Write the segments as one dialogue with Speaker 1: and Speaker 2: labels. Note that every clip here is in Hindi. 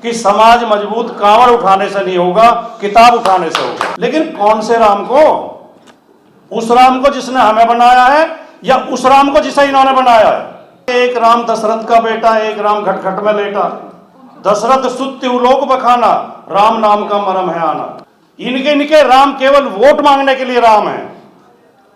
Speaker 1: कि समाज मजबूत कांवड़ उठाने से नहीं होगा, किताब उठाने से होगा। लेकिन कौन से राम को? उस राम को जिसने हमें बनाया है या उस राम को जिसे इन्होंने बनाया है? एक राम दशरथ का बेटा, एक राम खटखट में लेटा। दशरथ स्तुति लोक बखाना, राम नाम का मरम है आना। इनके राम केवल वोट मांगने के लिए राम है,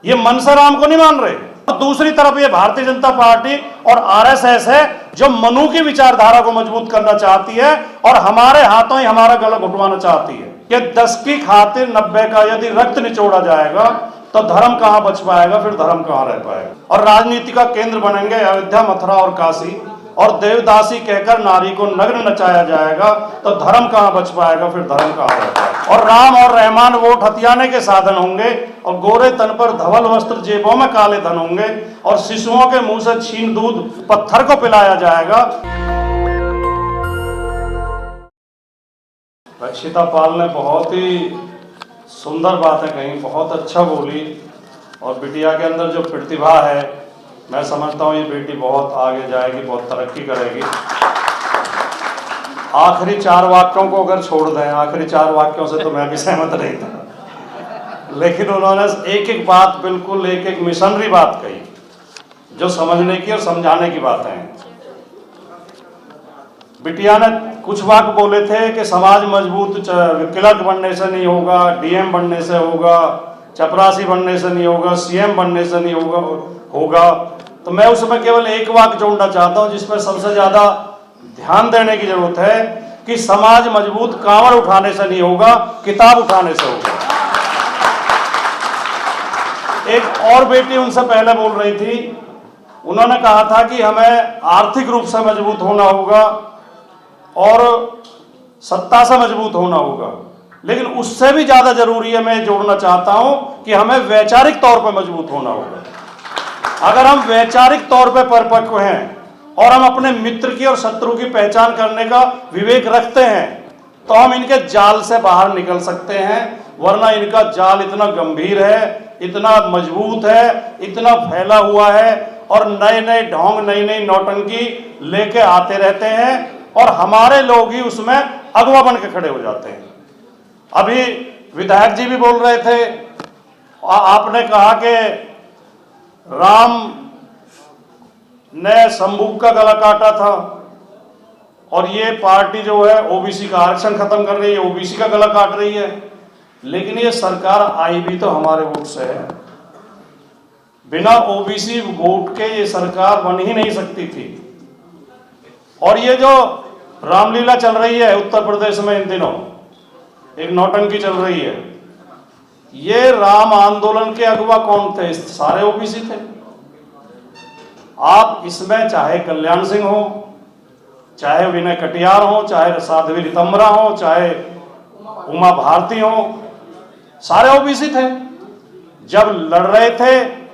Speaker 1: ये मन से राम को नहीं मान रहे। दूसरी तरफ ये भारतीय जनता पार्टी और आरएसएस है जो मनु की विचारधारा को मजबूत करना चाहती है और हमारे हाथों ही हमारा गला घुटवाना चाहती है कि 10 की खातिर 90 का यदि रक्त निचोड़ा जाएगा तो धर्म कहां बच पाएगा, फिर धर्म कहां रह पाएगा। और राजनीति का केंद्र बनेंगे अयोध्या, मथुरा और काशी, और देवदासी कहकर नारी को नग्न नचाया जाएगा तो धर्म कहां बच पाएगा, फिर धर्म कहां रह पाएगा। और राम और रहमान वोट हथियाने के साधन होंगे और गोरे तन पर धवल वस्त्र, जेबों में काले धन होंगे और शिशुओं के मुंह से छीन दूध पत्थर को पिलाया जाएगा। रक्षिता पाल ने बहुत ही सुंदर बातें कही, बहुत अच्छा बोली, और बिटिया के अंदर जो प्रतिभा है, मैं समझता हूँ ये बेटी बहुत आगे जाएगी, बहुत तरक्की करेगी। आखिरी 4 वाक्यों को अगर छोड़ दें, आखिरी 4 वाक्यों से तो मैं भी सहमत नहीं था, लेकिन उन्होंने एक एक बात, बिल्कुल एक एक मिशनरी बात कही जो समझने की और समझाने की बातें हैं। बिटिया ने कुछ वाक्य बोले थे कि समाज मजबूत क्लर्क बनने से नहीं होगा, डीएम बनने से होगा, चपरासी बनने से नहीं होगा, सीएम बनने से नहीं होगा। तो मैं उसमें केवल एक वाक्य जोड़ना चाहता हूं जिसमें सबसे ज्यादा ध्यान देने की जरूरत है कि समाज मजबूत कांवड़ उठाने से नहीं होगा, किताब उठाने से होगा। एक और बेटी उनसे पहले बोल रही थी, उन्होंने कहा था कि हमें आर्थिक रूप से मजबूत होना होगा और सत्ता से मजबूत होना होगा, लेकिन उससे भी ज्यादा जरूरी है, मैं जोड़ना चाहता हूं कि हमें वैचारिक तौर पर मजबूत होना होगा। अगर हम वैचारिक तौर पर परिपक्व हैं और हम अपने मित्र की और शत्रु की पहचान करने का विवेक रखते हैं तो हम इनके जाल से बाहर निकल सकते हैं, वरना इनका जाल इतना गंभीर है, इतना मजबूत है, इतना फैला हुआ है और नए नए ढोंग, नई नई नौटंकी लेके आते रहते हैं और हमारे लोग ही उसमें अगवा बन के खड़े हो जाते हैं। अभी विधायक जी भी बोल रहे थे, आपने कहा कि राम ने शंभू का गला काटा था और ये पार्टी जो है ओबीसी का आरक्षण खत्म कर रही है, ओबीसी का गला काट रही है। लेकिन ये सरकार आई भी तो हमारे वोट से है, बिना ओबीसी वोट के ये सरकार बन ही नहीं सकती थी। और ये जो रामलीला चल रही है उत्तर प्रदेश में इन दिनों, एक नौटंकी चल रही है, ये राम आंदोलन के अगुवा कौन थे? सारे ओबीसी थे। आप इसमें चाहे कल्याण सिंह हो, चाहे विनय कटियार हो, चाहे साध्वी रितंबरा हो, चाहे उमा भारती हो, सारे ओबीसी थे। जब लड़ रहे थे,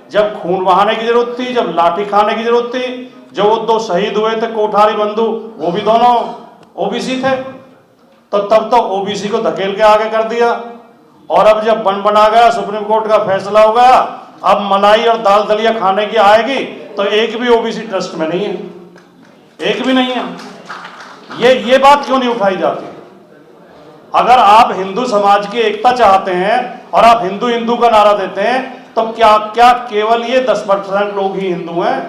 Speaker 1: जब खून बहाने की जरूरत थी, जब लाठी खाने की जरूरत थी, जो वो 2 शहीद हुए थे कोठारी बंधु, वो भी दोनों ओबीसी थे। तो तब तो ओबीसी को धकेल के आगे कर दिया और अब जब बना गया, सुप्रीम कोर्ट का फैसला हो गया, अब मलाई और दाल दलिया खाने की आएगी तो एक भी ओबीसी ट्रस्ट में नहीं है, एक भी नहीं है। ये बात क्यों नहीं उठाई जाती? अगर आप हिंदू समाज की एकता चाहते हैं और आप हिंदू हिंदू का नारा देते हैं तो क्या केवल ये 10% लोग ही हिंदू हैं?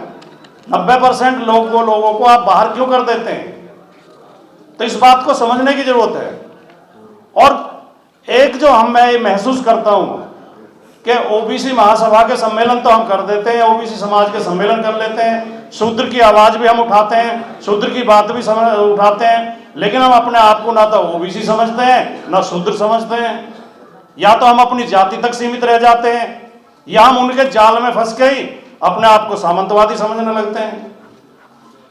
Speaker 1: 90% लोगों को आप बाहर क्यों कर देते हैं? तो इस बात को समझने की जरूरत है। और एक जो मैं महसूस करता हूं कि ओबीसी महासभा के सम्मेलन तो हम कर देते हैं, ओबीसी समाज के सम्मेलन कर लेते हैं, शूद्र की आवाज भी हम उठाते हैं, शूद्र की बात भी उठाते हैं, लेकिन हम अपने आप को ना तो ओबीसी समझते हैं ना शूद्र समझते हैं। या तो हम अपनी जाति तक सीमित रह जाते हैं या हम उनके जाल में फंस के ही अपने आप को सामंतवादी समझने लगते हैं।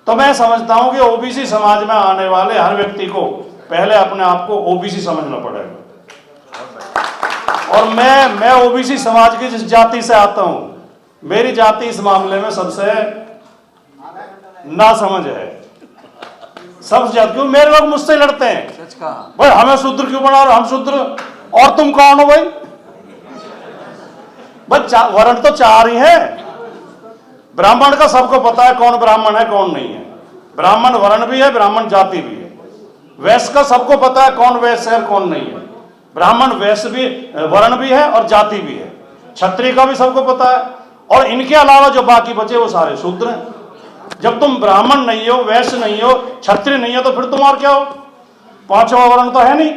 Speaker 1: तो मैं समझता हूं कि ओबीसी समाज में आने वाले हर व्यक्ति को पहले अपने आप को ओबीसी समझना पड़ेगा। और मैं ओबीसी समाज की जिस जाति से आता हूं, मेरी जाति इस मामले में सबसे नासमझ है। सब जाति क्यों मेरे लोग मुझसे लड़ते हैं, भाई हमें शूद्र क्यों बना रहे, हम शूद्र और तुम कौन हो भाई? वर्ण तो 4 ही है। ब्राह्मण का सबको पता है कौन ब्राह्मण है कौन नहीं है। ब्राह्मण वर्ण भी है, ब्राह्मण जाति भी है। वैश्य का सबको पता है कौन वैश्य है और कौन नहीं है। ब्राह्मण वैश्य भी, वर्ण भी है और जाति भी है। क्षत्रिय का भी सबको पता है, और इनके अलावा जो बाकी बचे वो सारे शूद्र हैं। जब तुम ब्राह्मण नहीं हो, वैश्य नहीं हो, क्षत्रिय नहीं हो, तो फिर तुम और क्या हो? पांचवा वर्ण तो है नहीं।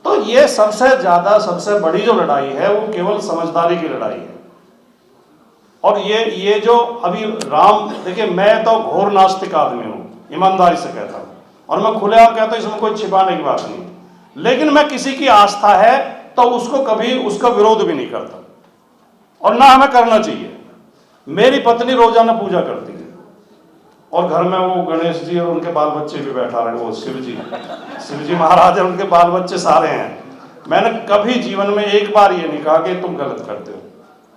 Speaker 1: तो ये सबसे ज्यादा, सबसे बड़ी जो लड़ाई है वो केवल समझदारी की लड़ाई है। और ये जो अभी राम, देखिए मैं तो घोर नास्तिक आदमी हूं, ईमानदारी से कहता हूं, और मैं खुलेआम कहता हूं, इसमें कोई छिपाने की बात नहीं। लेकिन मैं किसी की आस्था है तो उसको कभी उसका विरोध भी नहीं करता, और ना हमें करना चाहिए। मेरी पत्नी रोजाना पूजा करती है, और घर में वो गणेश जी और उनके बाल बच्चे भी बैठा रहे, वो शिव जी महाराज है, उनके बाल बच्चे सारे हैं। मैंने कभी जीवन में एक बार ये नहीं कहा कि तुम गलत करते हो,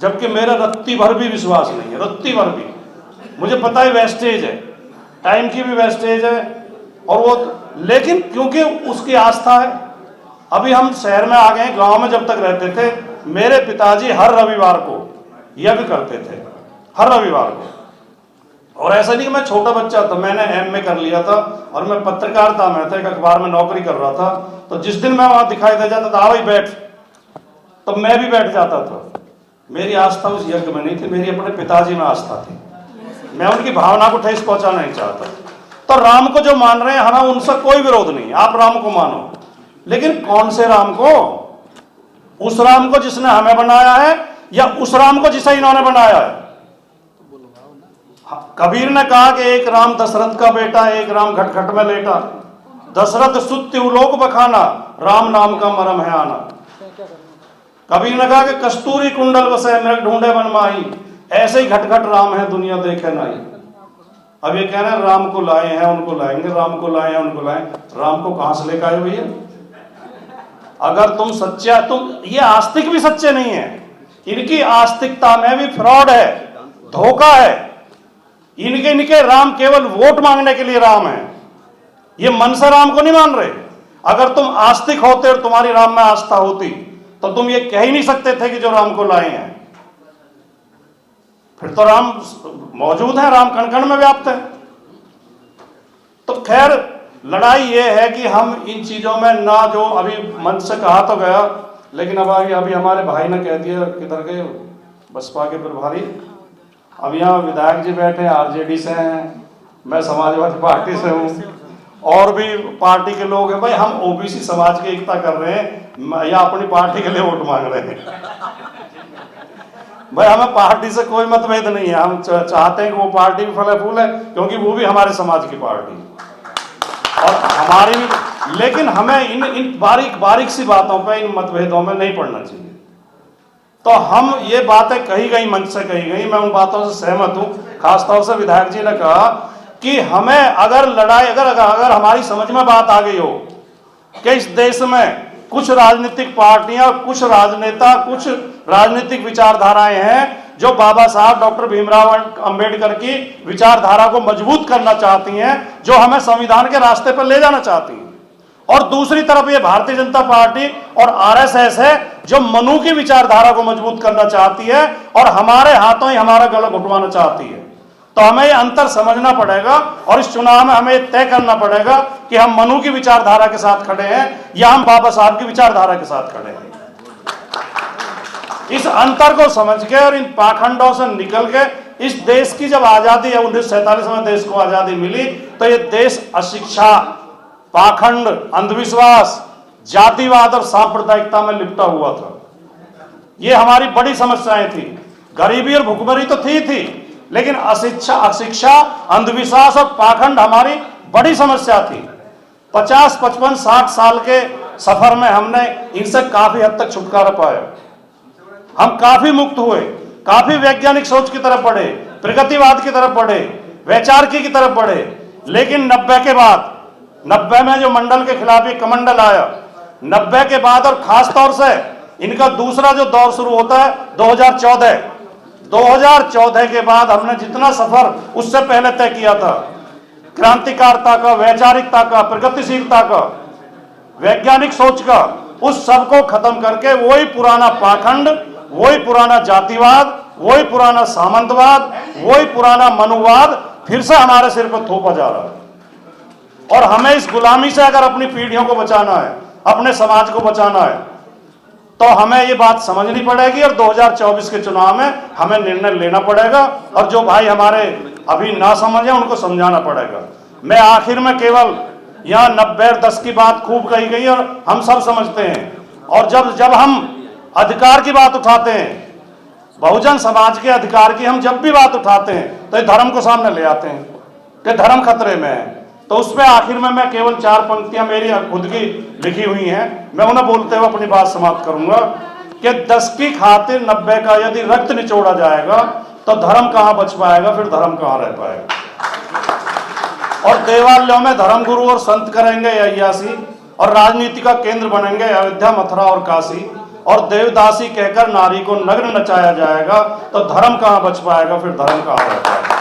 Speaker 1: जबकि मेरा रत्ती भर भी विश्वास नहीं है, रत्ती भर भी। मुझे पता है वेस्टेज है, टाइम की भी वेस्टेज है, और वो, लेकिन क्योंकि उसकी आस्था है। अभी हम शहर में आ गए, गांव में जब तक रहते थे मेरे पिताजी हर रविवार को यज्ञ करते थे, हर रविवार को। और ऐसा नहीं कि मैं छोटा बच्चा था, मैंने एमए कर लिया था और मैं पत्रकारिता में था, एक अखबार में नौकरी कर रहा था। तो जिस दिन मैं वहां दिखाई दे जाता था, आ भाई बैठ, तो मैं भी बैठ जाता था। मेरी आस्था उस यज्ञ में नहीं थी, मेरी अपने पिताजी में आस्था थी। मैं उनकी भावना को ठेस पहुंचाना नहीं चाहता। तो राम को जो मान रहे हैं, हमें उनसे कोई विरोध नहीं, आप राम को मानो, लेकिन कौन से राम को? उस राम को जिसने हमें बनाया है, या उस राम को जिसे इन्होंने बनाया है? कबीर ने कहा कि एक राम दशरथ का बेटा, एक राम घट में लेटा, दशरथ सुत्य उलोक बखाना, राम नाम का मरम है आना। कबीर ने कहा कि कस्तूरी कुंडल बसे मृग ढूंढे बन माही, ऐसे ही घट राम है दुनिया देखे नहीं। अब ये कह रहे हैं राम को लाए हैं उनको लाएंगे, राम को लाए हैं उनको लाए। राम को कहां से लेकर आए भैया? अगर तुम सच्चा, तुम ये आस्तिक भी सच्चे नहीं है, इनकी आस्तिकता में भी फ्रॉड है, धोखा है। इनके राम केवल वोट मांगने के लिए राम है, ये मन से राम को नहीं मान रहे। अगर तुम आस्तिक होते और तुम्हारी राम में आस्था होती तो तुम ये कह ही नहीं सकते थे कि जो राम को लाए हैं। फिर तो राम मौजूद है, राम कण कण में व्याप्त है। तो खैर लड़ाई ये है कि हम इन चीजों में ना, जो अभी मन से कहा तो गया, लेकिन अब अभी हमारे भाई ने कह दिया, किधर के बसपा के प्रभारी, अब यहाँ विधायक जी बैठे आरजेडी से हैं, मैं समाजवादी पार्टी से हूँ, और भी पार्टी के लोग हैं। भाई हम ओबीसी समाज की एकता कर रहे हैं या अपनी पार्टी के लिए वोट मांग रहे हैं? भाई हमें पार्टी से कोई मतभेद नहीं है, हम चाहते हैं कि वो पार्टी भी फले फूल है, क्योंकि वो भी हमारे समाज की पार्टी और हमारी भी। लेकिन हमें इन बारीक सी बातों पे, इन मतभेदों में नहीं पड़ना चाहिए। तो हम, ये बातें कही गई, मंच से कही गई, मैं उन बातों से सहमत हूं। खासतौर से विधायक जी ने कहा कि हमें अगर लड़ाई, अगर हमारी समझ में बात आ गई हो कि इस देश में कुछ राजनीतिक पार्टियां, कुछ राजनेता, कुछ राजनीतिक विचारधाराएं हैं जो बाबा साहब डॉक्टर भीमराव अंबेडकर की विचारधारा को मजबूत करना चाहती हैं, जो हमें संविधान के रास्ते पर ले जाना चाहती हैं, और दूसरी तरफ ये भारतीय जनता पार्टी और आरएसएस है जो मनु की विचारधारा को मजबूत करना चाहती है और हमारे हाथों ही हमारा गला घुटवाना चाहती है। तो हमें ये अंतर समझना पड़ेगा, और इस चुनाव में हमें तय करना पड़ेगा कि हम मनु की विचारधारा के साथ खड़े हैं या हम बाबा साहब की विचारधारा के साथ खड़े हैं। इस अंतर को समझ के और इन पाखंडों से निकल के, इस देश की जब आजादी, 1947 में देश को आजादी मिली, तो ये देश अशिक्षा, पाखंड, अंधविश्वास, जातिवाद और सांप्रदायिकता में लिपटा हुआ था। ये हमारी बड़ी समस्याएं थी। गरीबी और भुखमरी तो थी, लेकिन अशिक्षा, अंधविश्वास और पाखंड हमारी बड़ी समस्या थी। 50, 55, 60 साल के सफर में हमने इनसे काफी हद तक छुटकारा पाया। हम काफी मुक्त हुए, काफी वैज्ञानिक सोच की तरफ बढ़े, प्रगतिवाद की तरफ बढ़े, वैचारिकी की तरफ बढ़े। लेकिन 90 के बाद, 90 में जो मंडल के खिलाफ एक कमंडल आया, 90 के बाद, और खास तौर से इनका दूसरा जो दौर शुरू होता है 2014 के बाद, हमने जितना सफर उससे पहले तय किया था, क्रांतिकारिता का, वैचारिकता का, प्रगतिशीलता का, वैज्ञानिक सोच का, उस सब को खत्म करके वही पुराना पाखंड, वही पुराना जातिवाद, वही पुराना सामंतवाद, वही पुराना मनुवाद फिर से हमारे सिर पर थोपा जा रहा है। और हमें इस गुलामी से अगर अपनी पीढ़ियों को बचाना है, अपने समाज को बचाना है, तो हमें ये बात समझनी पड़ेगी और 2024 के चुनाव में हमें निर्णय लेना पड़ेगा। और जो भाई हमारे अभी ना समझे उनको समझाना पड़ेगा। मैं आखिर में केवल यहाँ 90-10 की बात खूब कही गई और हम सब समझते हैं। और जब हम अधिकार की बात उठाते हैं, बहुजन समाज के अधिकार की हम जब भी बात उठाते हैं, तो धर्म को सामने ले आते हैं कि धर्म खतरे में है। तो उसमें आखिर में मैं केवल 4 पंक्तियां मेरी खुद की लिखी हुई हैं, मैं उन्हें बोलते हुए अपनी बात समाप्त करूंगा कि 10 की खातिर 90 का यदि रक्त निचोड़ा जाएगा तो धर्म कहां बच पाएगा, फिर धर्म कहां रह पाएगा। और देवालयों में धर्मगुरु और संत करेंगे अय्यासी, और राजनीति का केंद्र बनेंगे अयोध्या, मथुरा और काशी, और देवदासी कहकर नारी को नग्न नचाया जाएगा तो धर्म कहां बच पाएगा, फिर धर्म कहां रह पाएगा।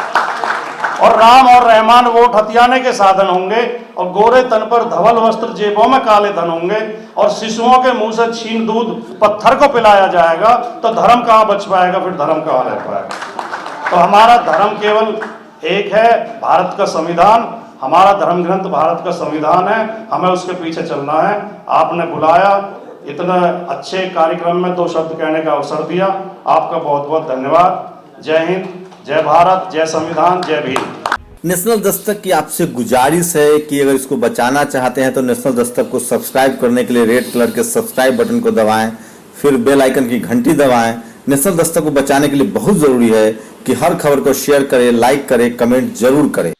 Speaker 1: और राम और रहमान वोट हथियाने के साधन होंगे, और गोरे तन पर धवल वस्त्र, जेबों में काले धन होंगे, और शिशुओं के मुंह से छीन दूध पत्थर को पिलाया जाएगा तो धर्म कहां बच पाएगा, फिर धर्म कहां रह पाएगा। तो हमारा धर्म केवल एक है, भारत का संविधान। हमारा धर्म ग्रंथ भारत का संविधान है, हमें उसके पीछे चलना है। आपने बुलाया, इतना अच्छे कार्यक्रम में 2 शब्द कहने का अवसर दिया, आपका बहुत बहुत धन्यवाद। जय हिंद, जय भारत, जय संविधान, जय भीम।
Speaker 2: नेशनल दस्तक की आपसे गुजारिश है कि अगर इसको बचाना चाहते हैं तो नेशनल दस्तक को सब्सक्राइब करने के लिए रेड कलर के सब्सक्राइब बटन को दबाएं, फिर बेल आइकन की घंटी दबाएं। नेशनल दस्तक को बचाने के लिए बहुत जरूरी है कि हर खबर को शेयर करें, लाइक करें, कमेंट जरूर करें।